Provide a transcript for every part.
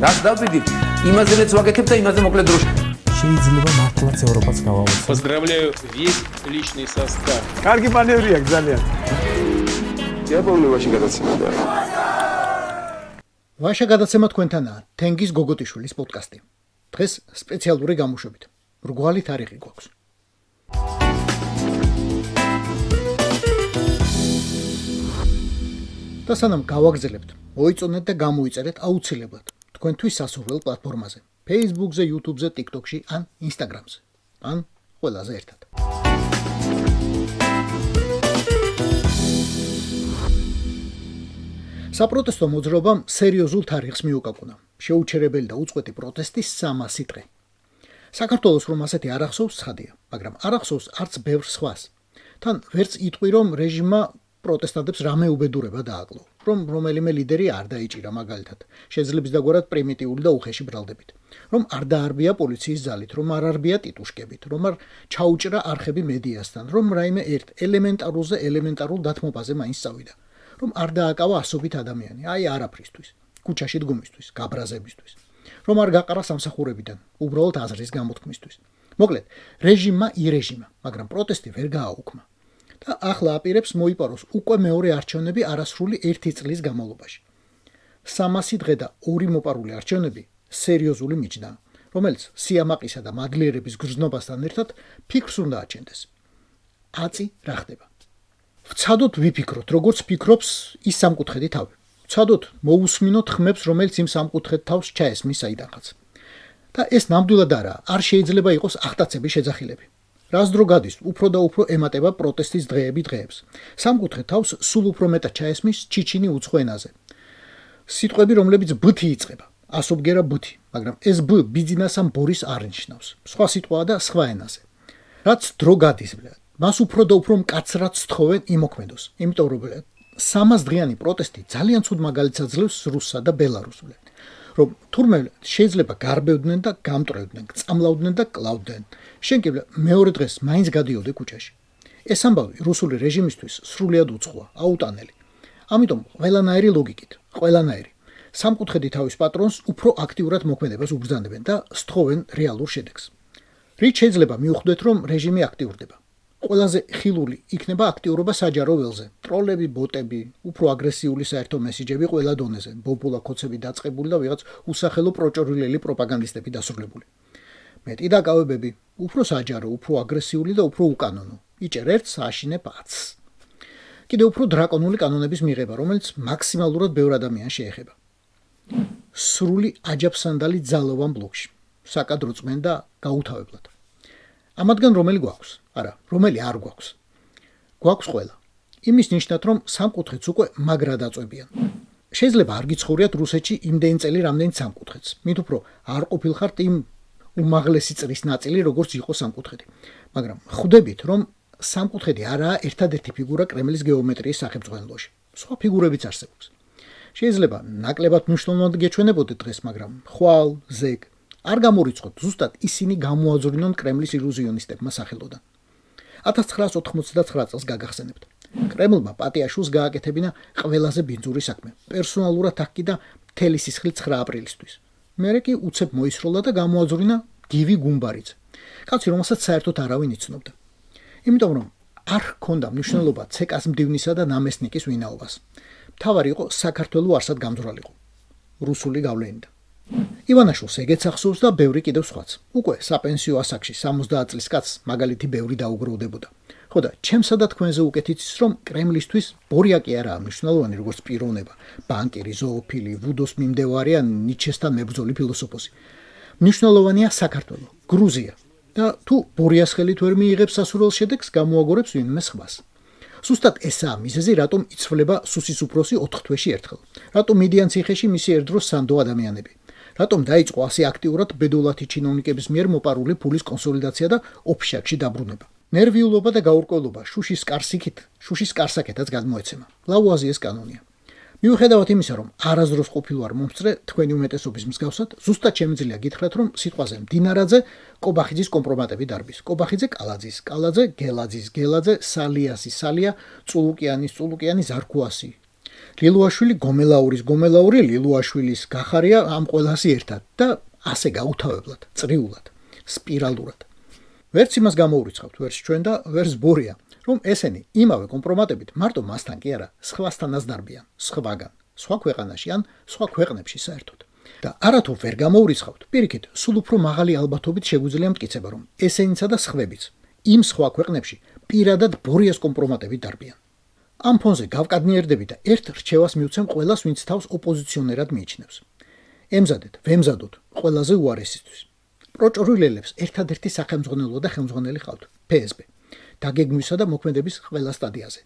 რას დავბიდი, იმაზე რაც ვაკეთებ და იმაზე მოკლედ დროში. შეიძლება მართლაც ევროპაც გავავოცო. Поздравляю весь личный состав. კარგი მანევრია ძალიან. დიაბოლოვაში გადაცემდა. ვაშა გადაცემა თქვენთანაა თენგიზ გოგოტიშვილის პოდკასტი. დღეს სპეციალური გამოშვებით. მრგვალი თარიღი გვაქვს. და სანამ გავაგზავნებთ, მოიწონეთ და გამოიწერეთ აუცილებლად თქვენთვის სასურველ პლატფორმაზე, Facebook-ზე, YouTube-ზე, TikTok-ში ან Instagram-ზე. ან ყველაზე ერთად. საპროტესტო მოძრაობამ სერიოზულ თარიღს მიუკაკუნა. შეუჩერებელი და უწყვეტი პროტესტის 300 დღე. საქართველოს რომ ასეთი არ ახსოვს ცხადია, მაგრამ არ ახსოვს არც ბევრ სხვას. თან ვერც იტყვი რომ რეჟიმმა პროტესტანტებს რამე უბედურება დააკლო, რომ რომელიმე ლიდერი არ დაიჭირა მაგალითად, შეძლებს დაგვარად პრიმიტიული და უხეში ბრალდებით, რომ არ დაარბია პოლიციის ძალით, რომ არ არბია ტიტუშკებით, რომ არ ჩაუჭრა არხები მედიასთან, რომ რაიმე ერთ ელემენტარულ დათმობაზე მაინც წავიდა, რომ არ დააკავა ასობით ადამიანი, აი არაფრისთვის, ქუჩაში დგომისთვის, გაბრაზებისთვის, რომ არ გაყარა სამსახურებიდან, უბრალოდ აზრის გამოთქმისთვის. მოკლედ, რეჟიმმა ირეჟიმა, მაგრამ პროტესტი ვერ გააუქმა. და ახლა აპირებს მოიპაროს უკვე მეორე არჩევნები არასრული 1 წლის განმავლობაში. 300 დღე და 2 მოპარული არჩევნები სერიოზული მიჯნაა, რომელიც სიამაყისა და მადლიერების გრძნობასთან ერთად ფიქრს უნდა აჩენდეს. აწი რა ხდება? ვცადოთ ვიფიქროთ, როგორც ფიქრობს ის სამკუთხედი თავი. ვცადოთ მოусმინოთ ხმებს, რომელიც იმ სამკუთხედ თავს ჩაესმის საიდანღაც. და ეს ნამდვილად არ შეიძლება იყოს ახტაცების შეძახილები. რას დრო გადის, უფრო და უფრო ემატება პროტესტის დღეებს. სამკუთხედ თავს სულ უფრო მეტად ჩაესმის ჩიჩინი უცხო ენაზე. სიტყვები, რომლებიც ბ-ი იწყება, ასობგერა ბ-ი, მაგრამ ეს ბ ბიძინასამ ბორის არ ნიშნავს. სხვა სიტყვაა და სხვა ენაზე. რაც დრო გადის, მას უფრო და უფრო მკაცრად სთხოვენ იმოქმედოს. იმიტომ რომ 300 დღიანი პროტესტი ძალიან ცუდ მაგალითს აძლევს რუსსა და ბელარუსს. რომ თურმე შეიძლება გარბევდნენ და გამტრევდნენ, წამლავდნენ და კლავდნენ. შენ კი მეორე დღეს მაინც გადიოდე ქუჩაში. ეს ამბავი რუსული რეჟიმისთვის სრულიად უცხოა, აუტანელი. ამიტომ ყველანაირი ლოგიკით, ყველანაირი სამკუთხედი თავის პატრონს უფრო აქტიურად მოქმედებას უბრძანებენ და სთხოვენ რეალურ შედეგს. რით შეიძლება მიუხვდეთ, რომ რეჟიმი აქტიურდება? ყველაზე ხილული იქნება აქტიურობა საჯარო ველზე. ტროლები, ბოტები, უფრო აგრესიული საერთო მესიჯები ყველა დონეზე, ბობულა ქოცები დაწყებული და ვიღაც უსახელო პროჭორილელი პროპაგანდისტები დასრულებული. მეტი დაკავებები, უფრო საჯარო, უფრო აგრესიული და უფრო უკანონო. იჭერ ერთს, აშინებ 1000. კიდევ უფრო დრაკონული კანონების მიღება, რომელიც მაქსიმალურად ბევრ ადამიანს შეეხება. სრული აჯაფსანდალი ძალოვან ბლოკში. საკადრო წმენ და გაუთავებლად. ამათგან რომელი გვაქვს? არა, რომელი არ გვაქვს? გვაქვს ყველა. იმის ნიშნად, რომ სამკუთხედს უკვე მაგრა დაწვებიან. შეიძლება არ გიცხოვრიათ რუსეთში იმდენი წელი რამდენიც სამკუთხედს. მით უფრო არ ყოფილხართ იმ უმაღლესი წრის ნაწილი, როგორც იყო სამკუთხედი. მაგრამ ხვდებით, რომ სამკუთხედი არაა ერთადერთი ფიგურა კრემლის გეომეტრიის სახელმძღვანელოში. სხვა ფიგურებიც არსებობს. შეიძლება ნაკლებად მნიშვნელოვნად გეჩვენებოდეთ დღეს, მაგრამ ხვალ, ზეგ არ გამორიცხოთ, ზუსტად ისინი გამოაძვრინონ კრემლის ილუზიონისტებმა სახელოდან. 1989 წელს გაგახსენებთ. კრემლმა პატიაშვილს გააკეთებინა ყველაზე ბინძური საქმე, პერსონალურად აქკიდა მთელი სისხლი 9 აპრილისთვის. მერე კი უცებ მოისროლა და გამოაძვრივნა გივი გუმბარიძე. კაცი, რომელსაც საერთოდ არავინ იცნობდა. იმიტომ რომ არ ჰქონდა მნიშვნელობა ცეკას მდივნისა და ნამესნიკის ვინაობას. მთავარი იყო საქართველოს არსად გამძვრალიყო. რუსული გავლენით. ივანაშვილს ეგეც ახსოვს და ბევრი კიდევ სხვაც. უკვე საპენსიო ასაკში 70 წლის კაცს მაგალითი ბევრი დაუგროვდებოდა. ხო და ჩემსა და თქვენზე უკეთ იცის, რომ კრემლისთვის ბორიაკი არაა მნიშვნელოვანი როგორც პიროვნება, ბანკირი, ზოოფილი, ვუდოს მიმდევარი ან ნიჩესთან მებრძოლი ფილოსოფოსი. მნიშვნელოვანია საქართველო, გრუზია. და თუ ბორიას ხელით ვერ მიიღებს სასურველ შედეგს, გამოაგორებს ვინმე სხვას. სუსტად ესაა მიზეზი, რატომ იცვლება სუსის უფროსი 4 თვეში ერთხელ. რატომ მიდიან ციხეში მისი ერთდროს სანდო ადამიანები. რატომ დაიწყო ასე აქტიურად ბედოლათი ჩინოვნიკების მიერ მოპარული ფულის კონსოლიდაცია და ოფშაკში დაბრუნება. ნერვიულობა და გაურკვევლობა შუშის კარსაკეთაც გადმოეცემა. ლავუაზიეს კანონია. მიუხედავად იმისა, რომ არასდროს ყოფილ ვარ მომწრე თქვენი უმეტესობის მსგავსად, ზუსტად შემიძლია გითხრათ, რომ სიტყვაზე მდინარაძე კობახიძის კომპრომატები დარბის. კობახიძე კალაძის, კალაძე გელაძის, გელაძე სალიასის, სალია წულუკიანის, ზარქუასი. ლილუაშვილი გომელაური ლილუაშვილის გახარია ამ ყველასი ერთად და ასე გაუთავებლად, წრიულად, სპირალურად. ვერც იმას გამოურიცხავთ, ვერც ჩვენ და ვერც ბორია, რომ ესენი იმავე კომპრომატებით მარტო მასთან კი არა, სხვასთანაც დარბიან, სხვაგან, სხვა ქვეყანაში ან სხვა ქვეყნებში საერთოდ. და არათუ ვერ გამოურიცხავთ, პირიქით, სულ უფრო მაღალი ალბათობით შეგვიძლია მტკიცება, რომ ესენიცა და სხვებიც იმ სხვა ქვეყნებში პირადად ბორიას კომპრომატებით დარბიან. ამ ფონზე გავკადნიერდები და ერთ რჩევას მივცემ ყველას, ვინც თავს ოპოზიციონერად მიიჩნევს. ემზადეთ, ვემზადოთ ყველაზე უარესისთვის. პროჭრილელებს ერთადერთი სახელმძღვანელო და ხელმძღვანელი ყავთ, PSB, დაგეგმვისა და მოქმედების ყველა სტადიაზე.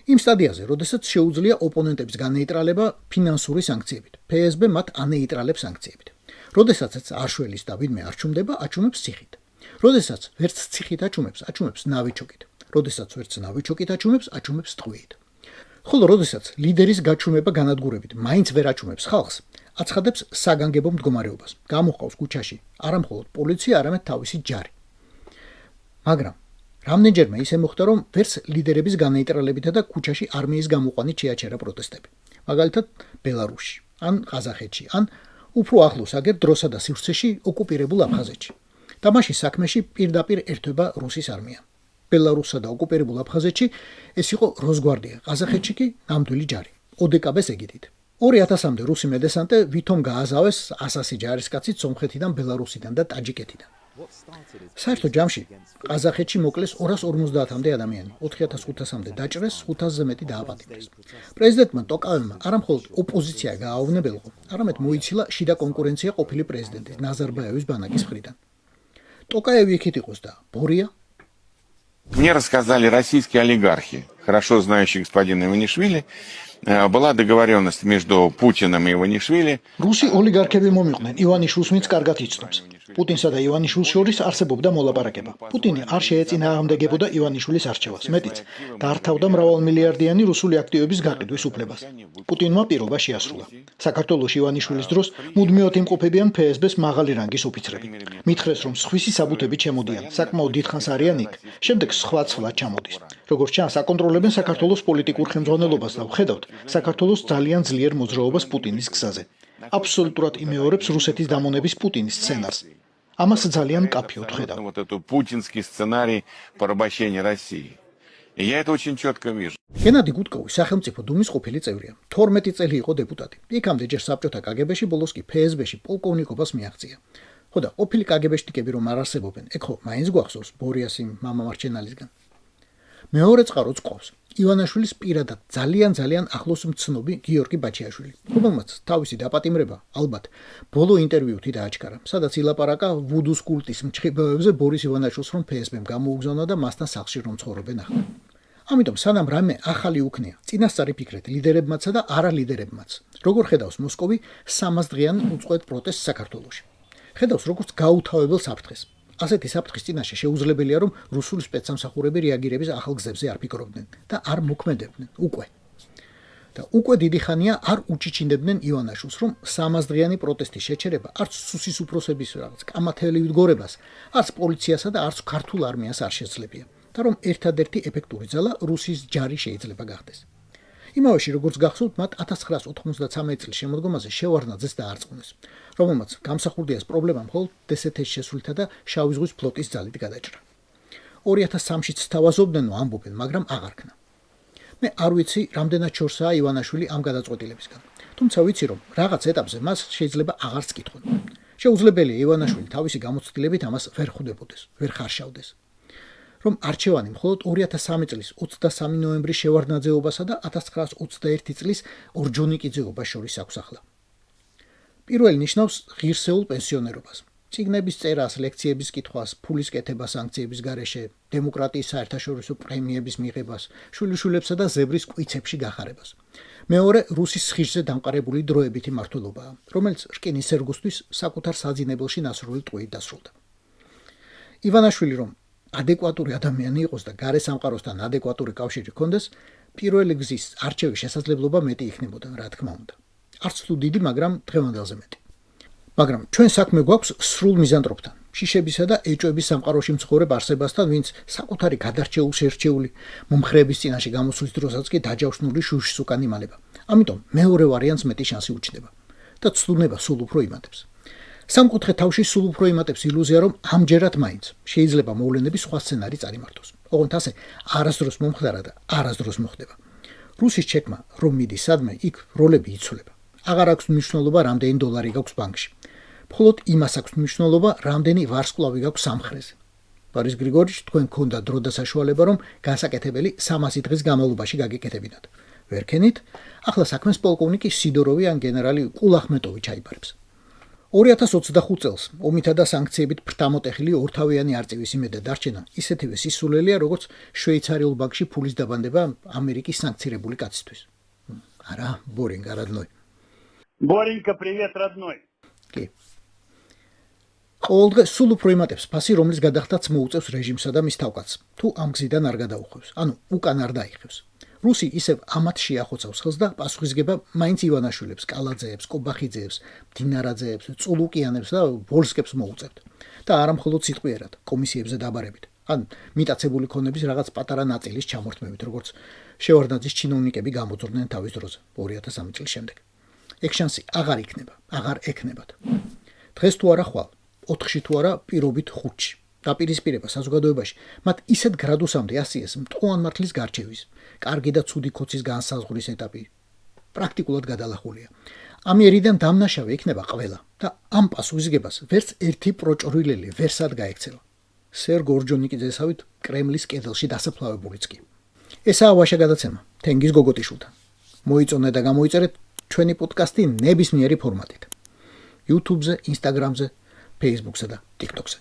იმ სტადიაზე, როდესაც შეუძლია ოპონენტების განეიტრალება ფინანსური სანქციებით, PSB მათ ანეიტრალებს სანქციებით. როდესაც არშველის და ვინმე არ ჩუმდება, აჩუმებს ციხით. როდესაც ვერც ციხით აჩუმებს, აჩუმებს ნავიჩოკით. როდესაც ვერც ნავიჩოკით აჩუმებს ტყვიით. ხოლო როდესაც ლიდერის გაჩუმება განადგურებით მაინც ვერ აჩუმებს ხალხს, აცხადებს საგანგებო მდგომარეობას. გამოჰყავს ქუჩაში არა მხოლოდ პოლიცია, არამედ თავისი ჯარი. მაგრამ რამდენჯერმე ისე მოხდა, რომ ვერც ლიდერების განეიტრალებითა და ქუჩაში არმიის გამოყვანით შეაჩერა პროტესტები. მაგალითად, ბელარუსში, ან ყაზახეთში, ან უფრო ახლოს აგერ დროსა და სივრცეში ოკუპირებულ აფხაზეთში. და მაშინ საქმეში პირდაპირ ერთვება რუსის არმია. ბელარუსსა და ოკუპირებულ აფხაზეთში ეს იყო როსგვარდია, ყაზახეთში კი ნამდვილი ჯარი, ODKB-ს ეგიდით. 2000-მდე რუსი მედესანტე ვითომ გააზავეს 100 ჯარისკაცით სომხეთიდან, ბელარუსიდან და ტაჯიკეთიდან. საერთო ჯამში ყაზახეთში მოკლეს 250-მდე ადამიანი, 4500-მდე დაჭრეს, 500-ზე მეტი დააპატიმრეს. პრეზიდენტმა ტოკაევმა არა მხოლოდ ოპოზიცია გააუვნებელყო, არამედ მოიცილა შიდა კონკურენცია ყოფილი პრეზიდენტის ნაზარბაევის ბანაკის მხრიდან. ტოკაევი იქით იყოს და ბორია. Мне рассказали российские олигархи, хорошо знающие господина Иванишвили, была договоренность между Путиным и Иванишвили. რუსი ოლიგარქები მომიყვნენ ივანიშვილს, ვინც კარგად იცნობს. პუტინსა და ივანიშვილს შორის არსებობდა მოლაპარაკება. პუტინი არ შეეწინააღმდეგებოდა ივანიშვილის არჩევას, მეტიც დაართავდა მრავალმილიარდიანი რუსული აქტივების გაყიდვის უფლებას. პუტინმა პირობა შეასრულა. საქართველოში ივანიშვილის დროს მუდმივად იმყოფებიან PSB-ს მაღალი რანგის ოფიცრები. მითხრეს, რომ სხვისი საბუთებით შემოდიან, საკმაოდ დიდხანს არიან იქ, შემდეგ სხვა ცვლად ჩამოდის. როგორც ჩანს, აკონტროლებენ საქართველოს პოლიტიკურ ხელმძღვანელობას და ვხედავთ საქართველოს ძალიან ძლიერ მოძრაობას პუტინის გზაზე. აბსოლუტურად იმეორებს რუსეთის დამონების პუტინის სცენარს. ამას ძალიან მკაფიოდ ხედავ. Вот этот путинский сценарий порабощения России. И я это очень четко вижу. გენადი გუდკოვი სახელმწიფო დუმის ყოფილი წევრია. 12 წელი იყო დეპუტატი. იქამდე ჯერ საბჭოთა KGB-ში, ბოლოს კი PSB-ში პოლკოვნიკობას მიაღწია. ხო და ყოფილი KGB-შტიკები რომ არ არსებობენ, ეგ ხო მაინც გვახსოვს ბორიას იმ მამა მარჩენალისგან. მეორე წყაროც ყავს. ივანაშვილის პირადად ძალიან ახლოს მცნობი გიორგი ბაჩიაშვილი, რომელმაც თავისი დაპატიმრება ალბათ ბოლო ინტერვიუთი დააჩქარა, სადაც ილაპარაკა ვუდუს კულტის მჭყიბებებზე ბორის ივანაშვილს, რომ PSB-მ გამოუგზავნა და მასთან სახლში რომ ცხოვრობენ ახლა. ამიტომ სანამ რამე ახალი უქნია, წინასწარი ფიქრეთ ლიდერებმაცსა და არალიდერებმაც. როგორ ხედავს მოსკოვი 300 დღიან უწყვეტ პროტესტს საქართველოში. ხედავს როგორც გაუთავებელ საფრთხეს. ასეთი საფრთხის წინაშე შეუძლებელია, რომ რუსული სპეცსამსახურები რეაგირების ახალ გზებზე არ ფიქრობდნენ და არ მოქმედებდნენ უკვე. და უკვე დიდი ხანია არ უჩიჩინებდნენ ივანაშვილს, რომ 300 დღიანი პროტესტის შეჩერება არც სუსის უფროსების რაღაც კამათელი ვდგორებას, არც პოლიციასა და არც ქართულ არმიას არ შეძლებია და რომ ერთადერთი ეფექტური ძალა რუსის ჯარი შეიძლება გახდეს. იმავეში როგორც გახსოვთ, მათ 1993 წლის შემოდგომაზე შევარდნაძეს დაარწმუნეს, რომელმაც გამსახურდიას პრობლემა მხოლოდ დსთ-ში შესuliთა და შავი ზღვის ფლოტის ძალით გადაჭრა. 2003-შიც თავაზობდნენ, ამბობენ, მაგრამ აღარ ქნა. მე არ ვიცი, რამდენად შორსაა ივანაშვილი ამ გადაწყვეტილებისგან. თუმცა ვიცი, რომ რაღაც ეტაპზე მას შეიძლება აღარც კითხონ. შეუძლებელია ივანაშვილი თავისი გამოცდილებით ამას ვერ ხვდებოდეს, ვერ ხარშავდეს. რომ არჩევანი მხოლოდ 2003 წლის 23 ნოემბრის შევარდნაძეობასა და 1921 წლის ორჯონიკიძეობას შორის აქვს ახლა. პირველი ნიშნავს ღირსეულ პენსიონერობას, წიგნების წერას, ლექციების კითხვას, ფულის კეთებას სანქციების გარეშე, დემოკრატიის საერთაშორისო პრემიების მიღებას, შვილიშვილებსა და ზებრის კვიცებში გახარებას. მეორე რუსის ხიშზე დამყარებული დროებითი მმართველობაა, რომელიც რკინის სერგოსთვის საკუთარ საძინებელში ნასრული ტყვიით დასრულდა. ივანაშვილი რომ ადეკვატური ადამიანი იყოს და გარე სამყაროსთან ადეკვატური კავშირი ჰქონდეს, პირველი გზის არჩევის შესაძლებლობა მეტი იქნებოდა, რა თქმა უნდა. არც თუ დიდი, მაგრამ დღევანდელზე მეტი. მაგრამ ჩვენ საქმე გვაქვს სრულ მიზანტროპთან, შიშებისა და ეჭვების სამყაროში მცხოვრებ არსებასთან, ვინც საკუთარი გადარჩეულ შერჩეული მომხრეების წინაშე გამოსვლის დროსაც კი დაჯავშნული შუშის უკან იმალება. ამიტომ მეორე ვარიანტს მეტი შანსი უჩნდება და ცდუნება სულ უფრო იმატებს. სამკუთხედ თავში სულ უფრო იმატებს ილუზია, რომ ამჯერად მაინც შეიძლება მოვლენების სხვა სცენარი წარიმართოს. ოღონდ ასე არასდროს მომხდარა და არასდროს მოხდება. რუსის ჩეკმა რომ მიდის სადმე, იქ როლები იცვლება. აღარ აქვს მნიშვნელობა, რამდენი დოლარი გაქვს ბანკში. მხოლოდ იმას აქვს მნიშვნელობა, რამდენი ვარსკვლავი გაქვს სამხრეზე. ბორის გრიგორიჩ, თქვენ გქონდა დრო და საშუალება, რომ გასაკეთებელი 300 დღის განმავლობაში გაგეკეთებინათ. ვერ ქენით, ახლა საქმეს პოლკოვნიკი სიდოროვი ან გენერალი კულახმეტოვი ჩაიბარებს. 2025 წელს ომითა და სანქციებით ფრთამოტეხილი ორთავიანი არწივის იმედა დარჩენა ისეთივე სისულელია, როგორც შვეიცარიულ ბანკში ფულის დაბანდება ამერიკის სანქცირებული კაცისთვის. არა, ბორინგ, родной. Боренька, привет, родной. კი. ყოველდღე სულ უფრო იმატებს ფასი, რომლის გადახდაც მოუწევს რეჟიმსა და მის თავკაცს, თუ ამ გზიდან არ გადაუხვევს, ანუ უკან არ დაიხევს. რუსი ისევ ამათ შეახოცავს ხელს და პასუხისგება მაინც ივანაშვილებს, კალაძეებს, კობახიძეებს, დინარაძეებს, წულუკიანებს და ვოლსკებს მოუწევთ. და არა მხოლოდ სიტყვიერად, კომისიებზე დაბარებით, ან მიტაცებული ქონების რაღაც პატარა ნაწილის ჩამორთმევით, როგორც შევარდნაძის ჩინოვნიკები გამოძორდნენ თავის დროზე 2003 წლის შემდეგ. ეგ შანსი აღარ იქნება, აღარ ექნებათ. დღეს თუ არა ხვალ, 4-ში თუ არა პირობით 5-ში. დაპირისპირება საზოგადოებაში მათ ისეთ გრადუსამდე ასიეს მტყუან მართლის გარჩევის, კარგი და ცუდი ქოცის განსაზღვრის ეტაპი პრაქტიკულად გადალახულია. ამიერიდან დამნაშავე იქნება ყველა და ამ პასუხისგებას ვერც ერთი პროჭრილელი ვერსად გაექცევა. სერ გორჯონიკიძესავით კრემლის კედელში დასაფლავებულიც კი. ესაა ვაშა გადაცემა თენგიზ გოგოტიშვილთან. მოიწონეთ და გამოიწერეთ ჩვენი პოდკასტი ნებისმიერი ფორმატით. YouTube-ზე, Instagram-ზე, Facebook-ზე და TikTok-ზე.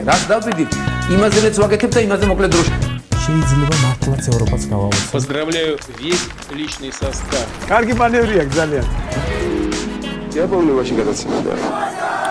რაც დავდივით, იმაზეც ვაკეთებ და იმაზე მოკლედ დროში. შეიძლება მართლაც ევროპას გავავოცოთ. Поздравляю весь личный состав. Კარგი მანევრია, ძალიან. Я помню ваши გადაცემა.